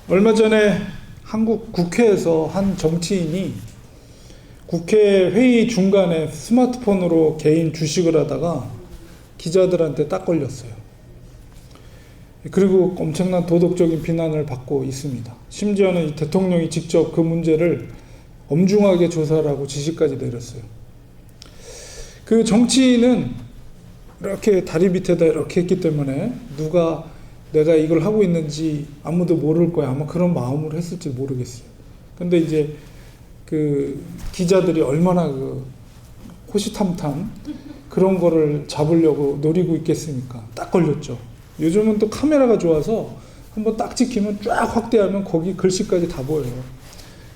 얼마 전에 한국 국회에서 한 정치인이 국회 회의 중간에 스마트폰으로 개인 주식을 하다가 기자들한테 딱 걸렸어요. 그리고 엄청난 도덕적인 비난을 받고 있습니다. 심지어는 이 대통령이 직접 그 문제를 엄중하게 조사를 하고 지시까지 내렸어요. 그 정치인은 이렇게 다리 밑에다 이렇게 했기 때문에 누가 내가 이걸 하고 있는지 아무도 모를 거야. 아마 그런 마음으로 했을지 모르겠어요. 근데 이제 그 기자들이 얼마나 그 호시탐탐 그런 거를 잡으려고 노리고 있겠습니까? 딱 걸렸죠. 요즘은 또 카메라가 좋아서 한번 딱 찍히면 쫙 확대하면 거기 글씨까지 다 보여요.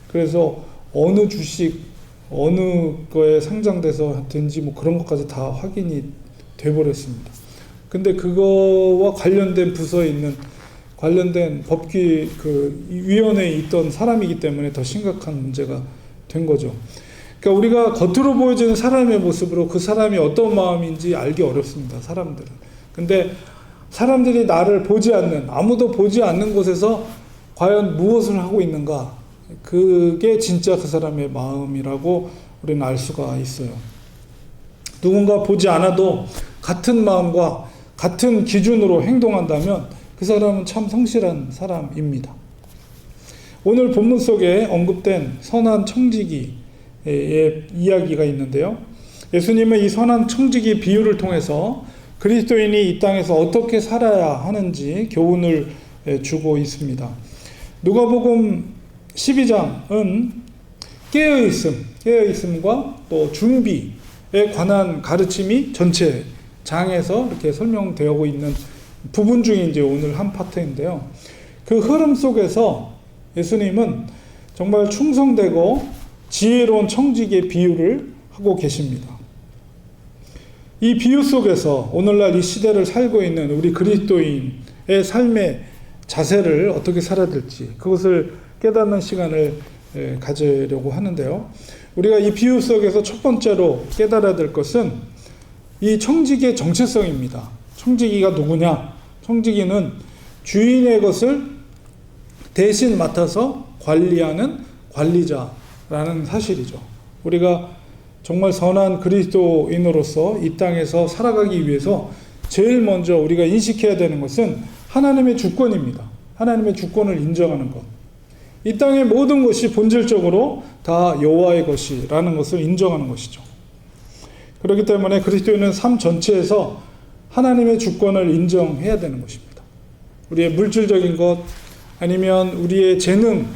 그래서 어느 주식, 어느 거에 상장돼서 된지 뭐 그런 것까지 다 확인이 돼버렸습니다. 근데 그거와 관련된 부서에 있는 관련된 법규 그 위원회에 있던 사람이기 때문에 더 심각한 문제가 된 거죠. 그러니까 우리가 겉으로 보여지는 사람의 모습으로 그 사람이 어떤 마음인지 알기 어렵습니다. 사람들은. 근데 사람들이 나를 보지 않는, 아무도 보지 않는 곳에서 과연 무엇을 하고 있는가, 그게 진짜 그 사람의 마음이라고 우리는 알 수가 있어요. 누군가 보지 않아도 같은 마음과 같은 기준으로 행동한다면 그 사람은 참 성실한 사람입니다. 오늘 본문 속에 언급된 선한 청지기의 이야기가 있는데요. 예수님은 이 선한 청지기 비유를 통해서 그리스도인이 이 땅에서 어떻게 살아야 하는지 교훈을 주고 있습니다. 누가복음 12장은 깨어있음과 또 준비에 관한 가르침이 전체 장에서 이렇게 설명되고 있는 부분 중에 이제 오늘 한 파트인데요. 그 흐름 속에서 예수님은 정말 충성되고 지혜로운 청지기의 비유를 하고 계십니다. 이 비유 속에서 오늘날 이 시대를 살고 있는 우리 그리스도인의 삶의 자세를 어떻게 살아야 될지 그것을 깨닫는 시간을 가지려고 하는데요. 우리가 이 비유 속에서 첫 번째로 깨달아야 될 것은 이 청지기의 정체성입니다. 청지기가 누구냐? 청지기는 주인의 것을 대신 맡아서 관리하는 관리자라는 사실이죠. 우리가 정말 선한 그리스도인으로서 이 땅에서 살아가기 위해서 제일 먼저 우리가 인식해야 되는 것은 하나님의 주권입니다. 하나님의 주권을 인정하는 것. 이 땅의 모든 것이 본질적으로 다 여호와의 것이라는 것을 인정하는 것이죠. 그렇기 때문에 그리스도인은 삶 전체에서 하나님의 주권을 인정해야 되는 것입니다. 우리의 물질적인 것, 아니면 우리의 재능,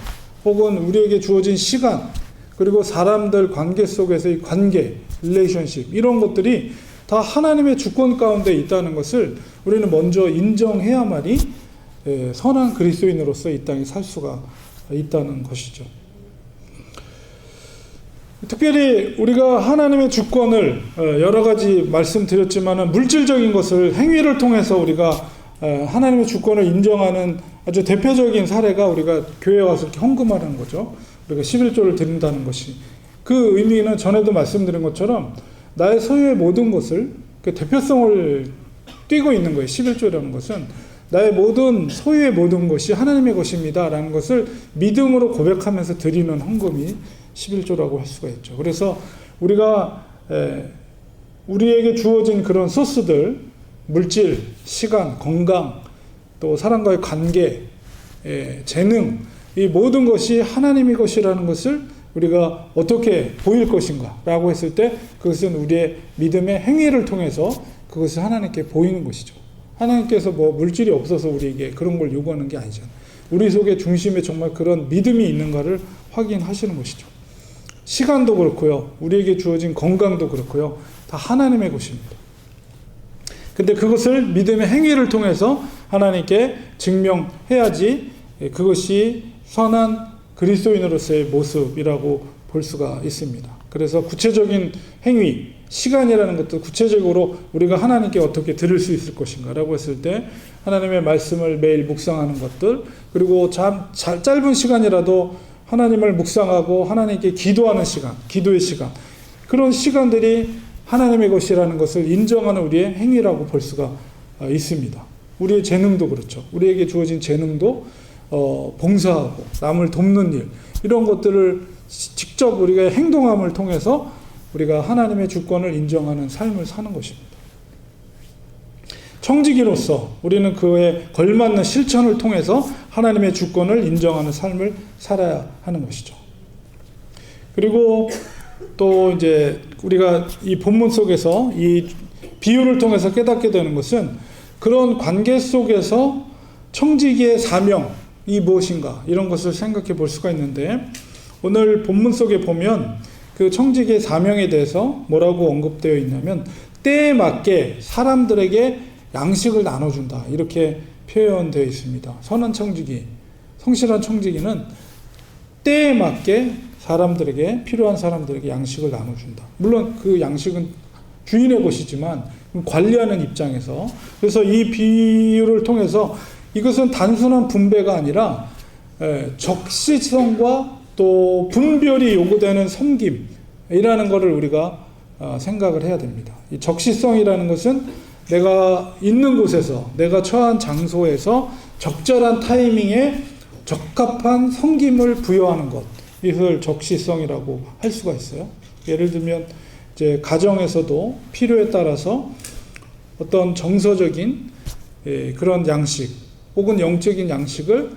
혹은 우리에게 주어진 시간, 그리고 사람들 관계 속에서의 관계, 릴레이션십, 이런 것들이 다 하나님의 주권 가운데 있다는 것을 우리는 먼저 인정해야만이 선한 그리스도인으로서 이 땅에 살 수가 있다는 것이죠. 특별히 우리가 하나님의 주권을 여러 가지 말씀드렸지만 물질적인 것을 행위를 통해서 우리가 하나님의 주권을 인정하는 아주 대표적인 사례가 우리가 교회에 와서 이렇게 헌금하는 거죠. 우리가 11조를 드린다는 것이. 그 의미는 전에도 말씀드린 것처럼 나의 소유의 모든 것을 그 대표성을 띠고 있는 거예요. 11조라는 것은 나의 모든 소유의 모든 것이 하나님의 것입니다 라는 것을 믿음으로 고백하면서 드리는 헌금이 11조라고 할 수가 있죠. 그래서 우리가 우리에게 주어진 그런 소스들, 물질, 시간, 건강, 또 사람과의 관계, 재능, 이 모든 것이 하나님의 것이라는 것을 우리가 어떻게 보일 것인가 라고 했을 때 그것은 우리의 믿음의 행위를 통해서 그것을 하나님께 보이는 것이죠. 하나님께서 뭐 물질이 없어서 우리에게 그런 걸 요구하는 게 아니잖아요. 우리 속에 중심에 정말 그런 믿음이 있는가를 확인하시는 것이죠. 시간도 그렇고요. 우리에게 주어진 건강도 그렇고요. 다 하나님의 것입니다. 근데 그것을 믿음의 행위를 통해서 하나님께 증명해야지 그것이 선한 그리스도인으로서의 모습이라고 볼 수가 있습니다. 그래서 구체적인 행위, 시간이라는 것도 구체적으로 우리가 하나님께 어떻게 드릴 수 있을 것인가 라고 했을 때 하나님의 말씀을 매일 묵상하는 것들, 그리고 짧은 시간이라도 하나님을 묵상하고 하나님께 기도하는 시간, 기도의 시간, 그런 시간들이 하나님의 것이라는 것을 인정하는 우리의 행위라고 볼 수가 있습니다. 우리의 재능도 그렇죠. 우리에게 주어진 재능도 봉사하고 남을 돕는 일, 이런 것들을 직접 우리가 행동함을 통해서 우리가 하나님의 주권을 인정하는 삶을 사는 것입니다. 청지기로서 우리는 그에 걸맞는 실천을 통해서 하나님의 주권을 인정하는 삶을 살아야 하는 것이죠. 그리고 또 이제 우리가 이 본문 속에서 이 비유를 통해서 깨닫게 되는 것은 그런 관계 속에서 청지기의 사명이 무엇인가, 이런 것을 생각해 볼 수가 있는데, 오늘 본문 속에 보면 그 청지기의 사명에 대해서 뭐라고 언급되어 있냐면, 때에 맞게 사람들에게 양식을 나눠준다, 이렇게 표현되어 있습니다. 선한 청지기, 성실한 청지기는 때에 맞게 사람들에게, 필요한 사람들에게 양식을 나눠준다. 물론 그 양식은 주인의 것이지만 관리하는 입장에서, 그래서 이 비유를 통해서 이것은 단순한 분배가 아니라 적시성과 또 분별이 요구되는 섬김이라는 것을 우리가 생각을 해야 됩니다. 이 적시성이라는 것은 내가 있는 곳에서, 내가 처한 장소에서 적절한 타이밍에 적합한 섬김을 부여하는 것, 이것을 적시성이라고 할 수가 있어요. 예를 들면 이제 가정에서도 필요에 따라서 어떤 정서적인 그런 양식 혹은 영적인 양식을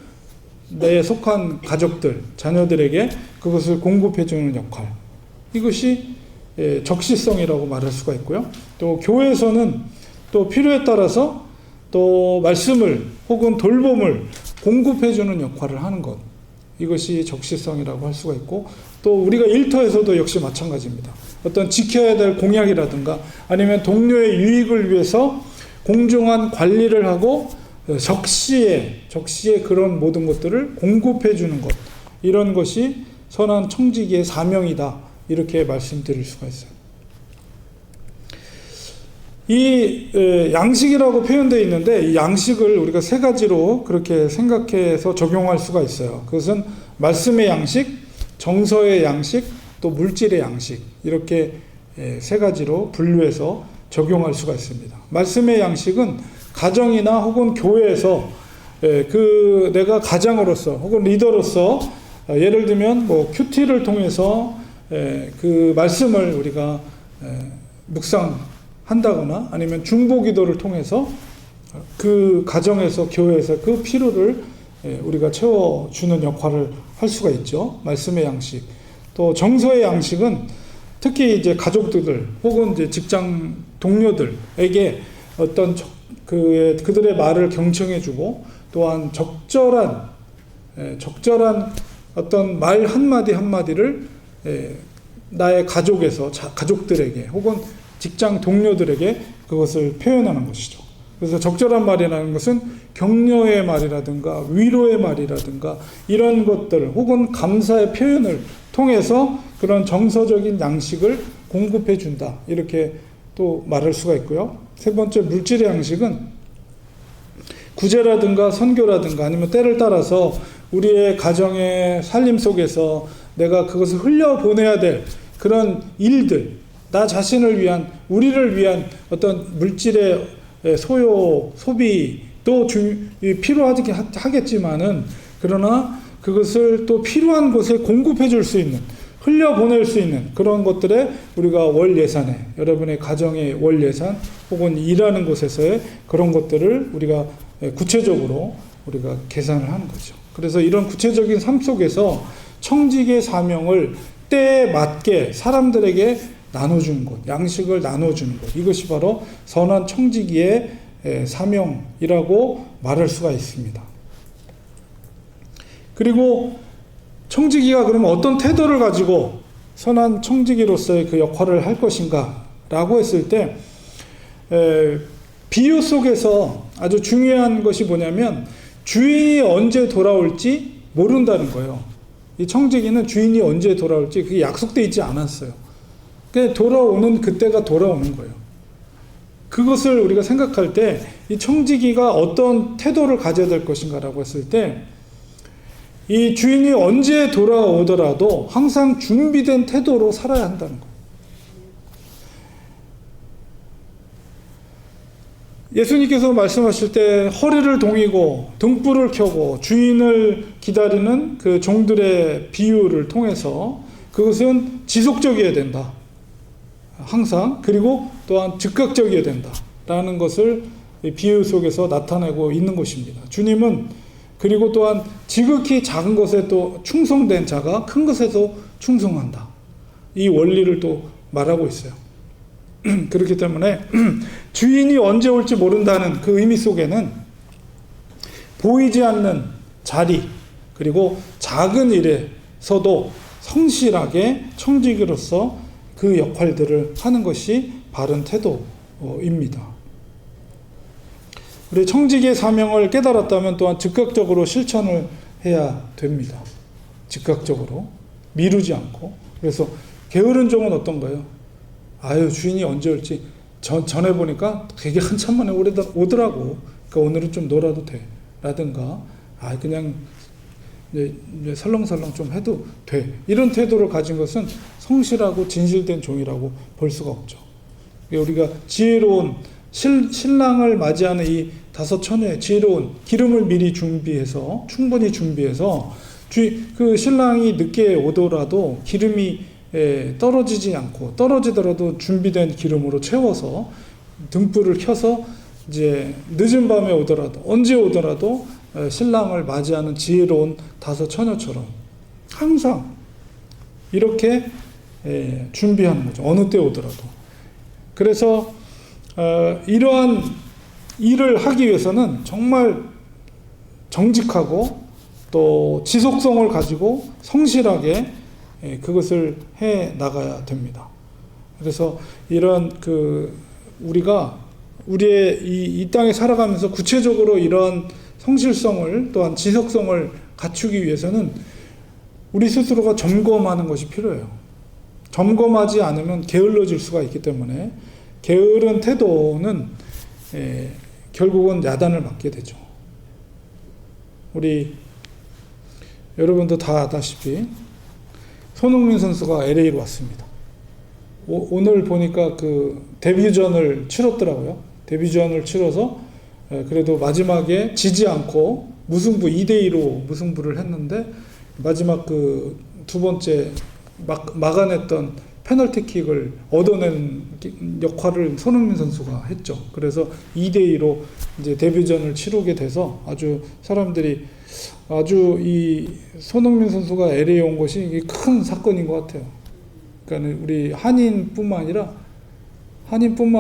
내에 속한 가족들, 자녀들에게 그것을 공급해주는 역할, 이것이 적시성이라고 말할 수가 있고요. 또 교회에서는 또 필요에 따라서 또 말씀을 혹은 돌봄을 공급해주는 역할을 하는 것, 이것이 적시성이라고 할 수가 있고, 또 우리가 일터에서도 역시 마찬가지입니다. 어떤 지켜야 될 공약이라든가 아니면 동료의 유익을 위해서 공정한 관리를 하고 적시에 그런 모든 것들을 공급해주는 것, 이런 것이 선한 청지기의 사명이다, 이렇게 말씀드릴 수가 있어요. 이 양식이라고 표현되어 있는데, 이 양식을 우리가 세 가지로 그렇게 생각해서 적용할 수가 있어요. 그것은 말씀의 양식, 정서의 양식, 또 물질의 양식, 이렇게 세 가지로 분류해서 적용할 수가 있습니다. 말씀의 양식은 가정이나 혹은 교회에서 내가 가장으로서 혹은 리더로서 예를 들면 뭐 큐티를 통해서 그 말씀을 우리가 묵상한다거나 아니면 중보기도를 통해서 그 가정에서, 교회에서 그 필요를 우리가 채워주는 역할을 할 수가 있죠. 말씀의 양식. 또 정서의 양식은 특히 이제 가족들 혹은 이제 직장 동료들에게 어떤 그들의 말을 경청해주고, 또한 적절한 어떤 말 한마디 한마디를 나의 가족들에게 혹은 직장 동료들에게 그것을 표현하는 것이죠. 그래서 적절한 말이라는 것은 격려의 말이라든가 위로의 말이라든가 이런 것들 혹은 감사의 표현을 통해서 그런 정서적인 양식을 공급해 준다, 이렇게 또 말할 수가 있고요. 세 번째, 물질의 양식은 구제라든가 선교라든가 아니면 때를 따라서 우리의 가정의 살림 속에서 내가 그것을 흘려보내야 될 그런 일들, 나 자신을 위한, 우리를 위한 어떤 물질의 소비도 필요하겠지만은, 그러나 그것을 또 필요한 곳에 공급해 줄 수 있는, 흘려보낼 수 있는 그런 것들에 우리가 월 예산에, 여러분의 가정의 월 예산 혹은 일하는 곳에서의 그런 것들을 우리가 구체적으로 우리가 계산을 하는 거죠. 그래서 이런 구체적인 삶 속에서 청지기의 사명을 때에 맞게 사람들에게 나눠주는 것, 양식을 나눠주는 것, 이것이 바로 선한 청지기의 사명이라고 말할 수가 있습니다. 그리고 청지기가 그러면 어떤 태도를 가지고 선한 청지기로서의 그 역할을 할 것인가 라고 했을 때, 비유 속에서 아주 중요한 것이 뭐냐면 주인이 언제 돌아올지 모른다는 거예요. 이 청지기는 주인이 언제 돌아올지 그게 약속되어 있지 않았어요. 그냥 돌아오는 그때가 돌아오는 거예요. 그것을 우리가 생각할 때 이 청지기가 어떤 태도를 가져야 될 것인가라고 했을 때, 이 주인이 언제 돌아오더라도 항상 준비된 태도로 살아야 한다는 거예요. 예수님께서 말씀하실 때 허리를 동이고 등불을 켜고 주인을 기다리는 그 종들의 비유를 통해서 그것은 지속적이어야 된다. 항상. 그리고 또한 즉각적이어야 된다라는 것을 비유 속에서 나타내고 있는 것입니다. 주님은 그리고 또한 지극히 작은 것에 또 충성된 자가 큰 것에도 충성한다. 이 원리를 또 말하고 있어요. 그렇기 때문에 주인이 언제 올지 모른다는 그 의미 속에는 보이지 않는 자리 그리고 작은 일에서도 성실하게 청지기로서 그 역할들을 하는 것이 바른 태도입니다. 우리 청지기의 사명을 깨달았다면 또한 즉각적으로 실천을 해야 됩니다. 즉각적으로 미루지 않고. 그래서 게으른 종은 어떤가요? 아유, 주인이 언제 올지 전에 보니까 되게 한참 만에 오더라고. 그러니까 오늘은 좀 놀아도 돼. 라든가 그냥 이제 설렁설렁 좀 해도 돼. 이런 태도를 가진 것은 성실하고 진실된 종이라고 볼 수가 없죠. 우리가 지혜로운 신랑을 맞이하는 이 5 처녀의 지혜로운 기름을 미리 준비해서 충분히 준비해서 그 신랑이 늦게 오더라도 기름이 떨어지지 않고 떨어지더라도 준비된 기름으로 채워서 등불을 켜서 이제 늦은 밤에 오더라도 언제 오더라도 신랑을 맞이하는 지혜로운 5 처녀처럼 항상 이렇게 준비하는 거죠. 어느 때 오더라도. 그래서 이러한 일을 하기 위해서는 정말 정직하고 또 지속성을 가지고 성실하게 그것을 해 나가야 됩니다. 그래서 이런 우리가 우리의 이 땅에 살아가면서 구체적으로 이러한 성실성을 또한 지속성을 갖추기 위해서는 우리 스스로가 점검하는 것이 필요해요. 점검하지 않으면 게을러질 수가 있기 때문에 게으른 태도는 결국은 야단을 맞게 되죠. 우리 여러분도 다 아다시피 손흥민 선수가 LA로 왔습니다. 오늘 보니까 그 데뷔전을 치렀더라고요. 데뷔전을 치러서 그래도 마지막에 지지 않고 무승부 2대2로 무승부를 했는데 마지막 그 2번째 막아냈던 페널티킥을 얻어낸 역할을 손흥민 선수가 했죠. 그래서 2대2로 이제 데뷔전을 치르게 돼서 아주 사람들이 아주 이 손흥민 선수가 LA에 온 것이 이게 큰 사건인 것 같아요. 그러니까 우리 한인뿐만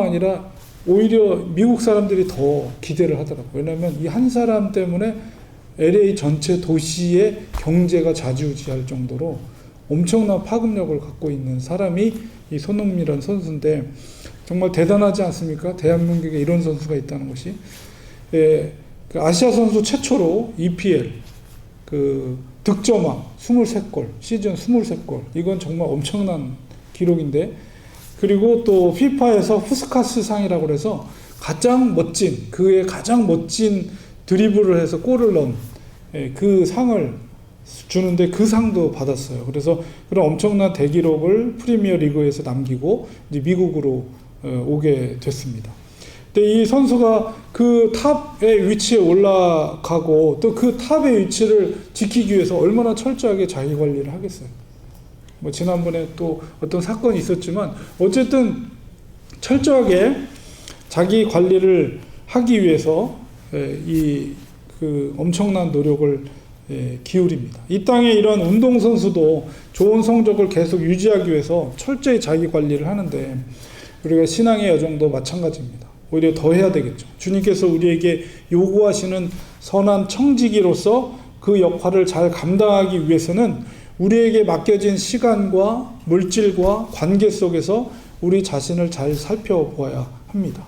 아니라 오히려 미국 사람들이 더 기대를 하더라고요. 왜냐하면 이 한 사람 때문에 LA 전체 도시의 경제가 좌지우지할 정도로 엄청난 파급력을 갖고 있는 사람이 이 손흥민이라는 선수인데 정말 대단하지 않습니까? 대한민국에 이런 선수가 있다는 것이. 그 아시아 선수 최초로 EPL 그 득점왕 23골, 시즌 23골. 이건 정말 엄청난 기록인데, 그리고 또 피파에서 푸스카스 상이라고 해서 그의 가장 멋진 드리블을 해서 골을 넣은 그 상을 주는데 그 상도 받았어요. 그래서 그런 엄청난 대기록을 프리미어 리그에서 남기고 이제 미국으로 오게 됐습니다. 근데 이 선수가 그 탑의 위치에 올라가고 또 그 탑의 위치를 지키기 위해서 얼마나 철저하게 자기 관리를 하겠어요. 뭐 지난번에 또 어떤 사건이 있었지만 어쨌든 철저하게 자기 관리를 하기 위해서 그 엄청난 노력을 기울입니다. 이 땅에 이런 운동선수도 좋은 성적을 계속 유지하기 위해서 철저히 자기 관리를 하는데 우리가 신앙의 여정도 마찬가지입니다. 오히려 더 해야 되겠죠. 주님께서 우리에게 요구하시는 선한 청지기로서 그 역할을 잘 감당하기 위해서는 우리에게 맡겨진 시간과 물질과 관계 속에서 우리 자신을 잘 살펴보아야 합니다.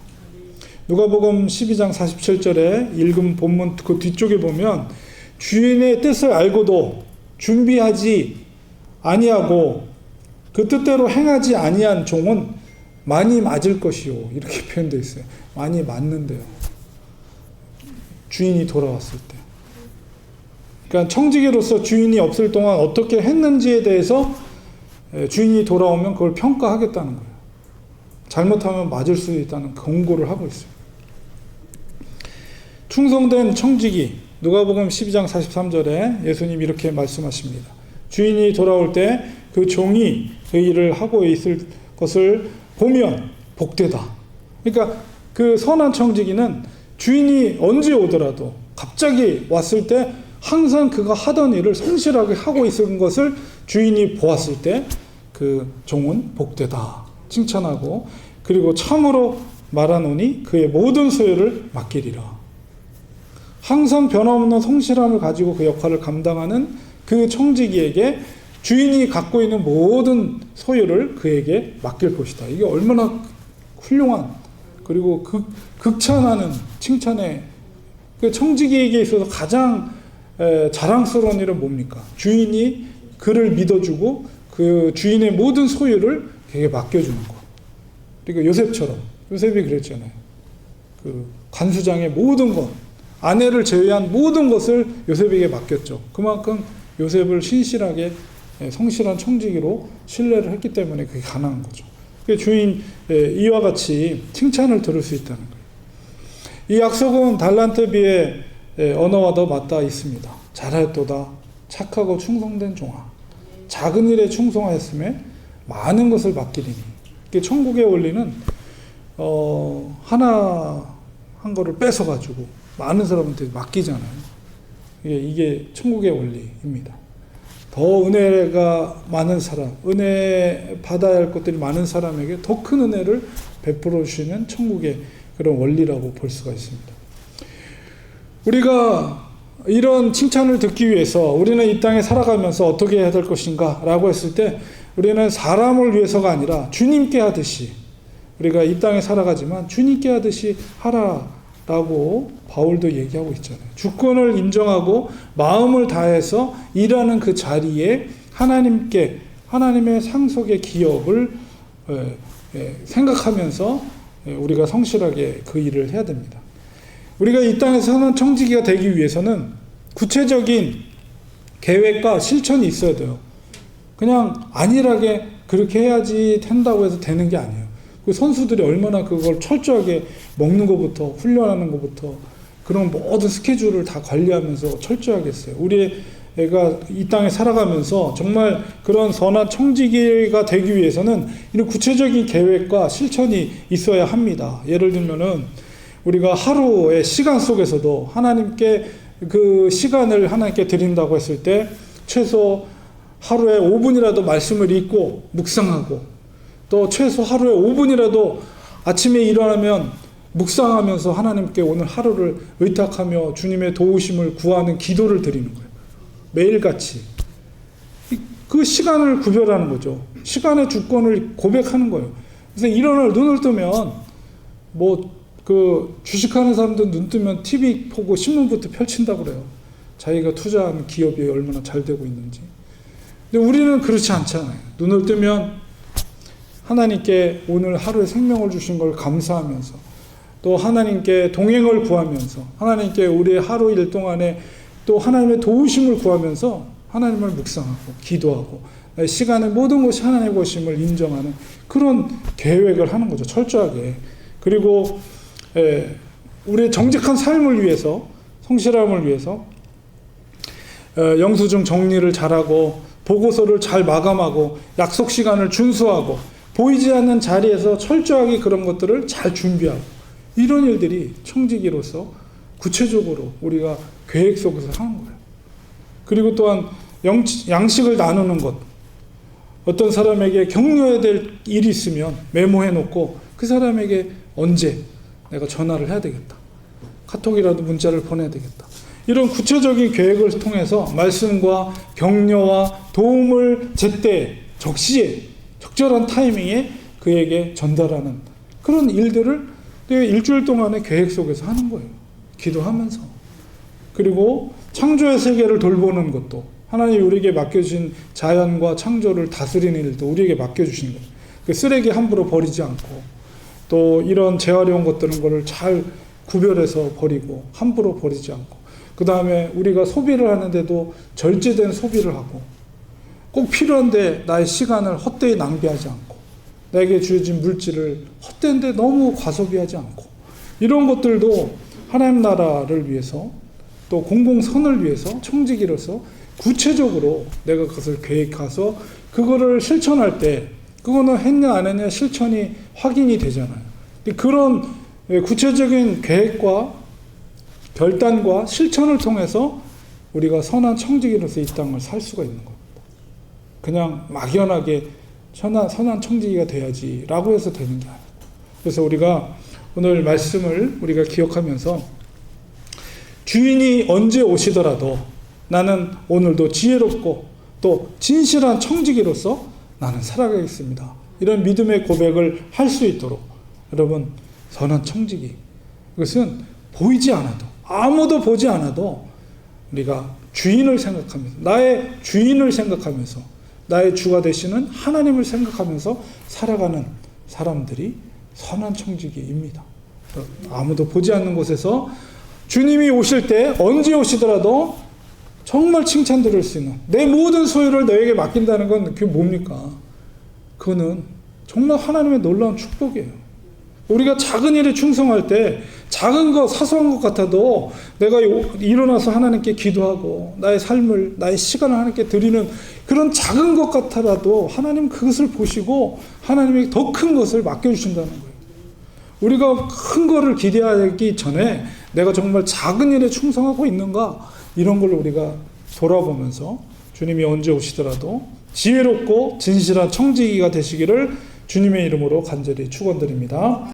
누가복음 12장 47절에 읽은 본문 그 뒤쪽에 보면 주인의 뜻을 알고도 준비하지 아니하고 그 뜻대로 행하지 아니한 종은 많이 맞을 것이요. 이렇게 표현되어 있어요. 많이 맞는데요. 주인이 돌아왔을 때. 그러니까 청지기로서 주인이 없을 동안 어떻게 했는지에 대해서 주인이 돌아오면 그걸 평가하겠다는 거예요. 잘못하면 맞을 수 있다는 경고를 하고 있어요. 충성된 청지기, 누가복음 12장 43절에 예수님 이렇게 말씀하십니다. 주인이 돌아올 때 그 종이 그 일을 하고 있을 것을 보면 복되다. 그러니까 그 선한 청지기는 주인이 언제 오더라도 갑자기 왔을 때 항상 그가 하던 일을 성실하게 하고 있는 것을 주인이 보았을 때 그 종은 복되다 칭찬하고, 그리고 참으로 말하노니 그의 모든 소유를 맡기리라. 항상 변함없는 성실함을 가지고 그 역할을 감당하는 그 청지기에게 주인이 갖고 있는 모든 소유를 그에게 맡길 것이다. 이게 얼마나 훌륭한, 그리고 극찬하는 칭찬의, 그 청지기에게 있어서 가장 자랑스러운 일은 뭡니까? 주인이 그를 믿어주고 그 주인의 모든 소유를 그에게 맡겨주는 것. 그러니까 요셉처럼, 요셉이 그랬잖아요. 그 관수장의 모든 것, 아내를 제외한 모든 것을 요셉에게 맡겼죠. 그만큼 요셉을 신실하게 성실한 청지기로 신뢰를 했기 때문에 그게 가능한 거죠. 주인 이와 같이 칭찬을 들을 수 있다는 거예요. 이 약속은 달란트비의 언어와도 맞닿아 있습니다. 잘하였도다 착하고 충성된 종아, 작은 일에 충성하였음에 많은 것을 맡기리니. 천국의 원리는 하나 한 거를 뺏어가지고 많은 사람한테 맡기잖아요. 이게 천국의 원리입니다. 더 은혜가 많은 사람, 은혜 받아야 할 것들이 많은 사람에게 더 큰 은혜를 베풀어 주시는 천국의 그런 원리라고 볼 수가 있습니다. 우리가 이런 칭찬을 듣기 위해서 우리는 이 땅에 살아가면서 어떻게 해야 될 것인가 라고 했을 때, 우리는 사람을 위해서가 아니라 주님께 하듯이, 우리가 이 땅에 살아가지만 주님께 하듯이 하라라고 바울도 얘기하고 있잖아요. 주권을 인정하고 마음을 다해서 일하는 그 자리에 하나님의 상속의 기업을 생각하면서 우리가 성실하게 그 일을 해야 됩니다. 우리가 이 땅에서 선한 청지기가 되기 위해서는 구체적인 계획과 실천이 있어야 돼요. 그냥 안일하게 그렇게 해야지 된다고 해서 되는 게 아니에요. 그 선수들이 얼마나 그걸 철저하게 먹는 것부터 훈련하는 것부터 그런 모든 스케줄을 다 관리하면서 철저하겠어요. 우리 애가 이 땅에 살아가면서 정말 그런 선한 청지기가 되기 위해서는 이런 구체적인 계획과 실천이 있어야 합니다. 예를 들면은 우리가 하루의 시간 속에서도 하나님께 그 시간을 하나님께 드린다고 했을 때 최소 하루에 5분이라도 말씀을 읽고 묵상하고, 또 최소 하루에 5분이라도 아침에 일어나면 묵상하면서 하나님께 오늘 하루를 의탁하며 주님의 도우심을 구하는 기도를 드리는 거예요. 매일같이. 그 시간을 구별하는 거죠. 시간의 주권을 고백하는 거예요. 그래서 일어날 눈을 뜨면 주식하는 사람들 눈 뜨면 TV 보고 신문부터 펼친다고 그래요. 자기가 투자한 기업이 얼마나 잘 되고 있는지. 근데 우리는 그렇지 않잖아요. 눈을 뜨면 하나님께 오늘 하루에 생명을 주신 걸 감사하면서, 또 하나님께 동행을 구하면서, 하나님께 우리의 하루 일 동안에 또 하나님의 도우심을 구하면서 하나님을 묵상하고 기도하고 시간의 모든 것이 하나님의 것임을 인정하는 그런 계획을 하는 거죠. 철저하게. 그리고 우리의 정직한 삶을 위해서, 성실함을 위해서 영수증 정리를 잘하고 보고서를 잘 마감하고 약속 시간을 준수하고 보이지 않는 자리에서 철저하게 그런 것들을 잘 준비하고, 이런 일들이 청지기로서 구체적으로 우리가 계획 속에서 하는 거예요. 그리고 또한 양식을 나누는 것, 어떤 사람에게 격려해야 될 일이 있으면 메모해 놓고 그 사람에게 언제 내가 전화를 해야 되겠다, 카톡이라도 문자를 보내야 되겠다, 이런 구체적인 계획을 통해서 말씀과 격려와 도움을 제때 적시에 적절한 타이밍에 그에게 전달하는 그런 일들을 일주일 동안의 계획 속에서 하는 거예요. 기도하면서. 그리고 창조의 세계를 돌보는 것도, 하나님이 우리에게 맡겨주신 자연과 창조를 다스리는 일도 우리에게 맡겨주신 거예요. 그 쓰레기 함부로 버리지 않고, 또 이런 재활용 것들은 거를 잘 구별해서 버리고 함부로 버리지 않고, 그 다음에 우리가 소비를 하는데도 절제된 소비를 하고, 꼭 필요한데 나의 시간을 헛되이 낭비하지 않고, 나에게 주어진 물질을 헛된데 너무 과소비하지 않고, 이런 것들도 하나님 나라를 위해서 또 공공선을 위해서 청지기로서 구체적으로 내가 그것을 계획해서 그거를 실천할 때 그거는 했냐 안 했냐 실천이 확인이 되잖아요. 그런 구체적인 계획과 결단과 실천을 통해서 우리가 선한 청지기로서 이 땅을 살 수가 있는 겁니다. 그냥 막연하게 선한 청지기가 돼야지라고 해서 되는 게 아니고. 그래서 우리가 오늘 말씀을 우리가 기억하면서 주인이 언제 오시더라도 나는 오늘도 지혜롭고 또 진실한 청지기로서 나는 살아가겠습니다. 이런 믿음의 고백을 할 수 있도록 여러분 선한 청지기, 그것은 보이지 않아도 아무도 보지 않아도 우리가 주인을 생각하면서 나의 주인을 생각하면서 나의 주가 되시는 하나님을 생각하면서 살아가는 사람들이 선한 청지기입니다. 아무도 보지 않는 곳에서 주님이 오실 때 언제 오시더라도 정말 칭찬 들을 수 있는 내 모든 소유를 너에게 맡긴다는 건 그게 뭡니까? 그거는 정말 하나님의 놀라운 축복이에요. 우리가 작은 일에 충성할 때 작은 것 사소한 것 같아도 내가 일어나서 하나님께 기도하고 나의 삶을 나의 시간을 하나님께 드리는 그런 작은 것 같아도 하나님 그것을 보시고 하나님이 더 큰 것을 맡겨주신다는 거예요. 우리가 큰 거를 기대하기 전에 내가 정말 작은 일에 충성하고 있는가 이런 걸 우리가 돌아보면서 주님이 언제 오시더라도 지혜롭고 진실한 청지기가 되시기를 주님의 이름으로 간절히 축원드립니다.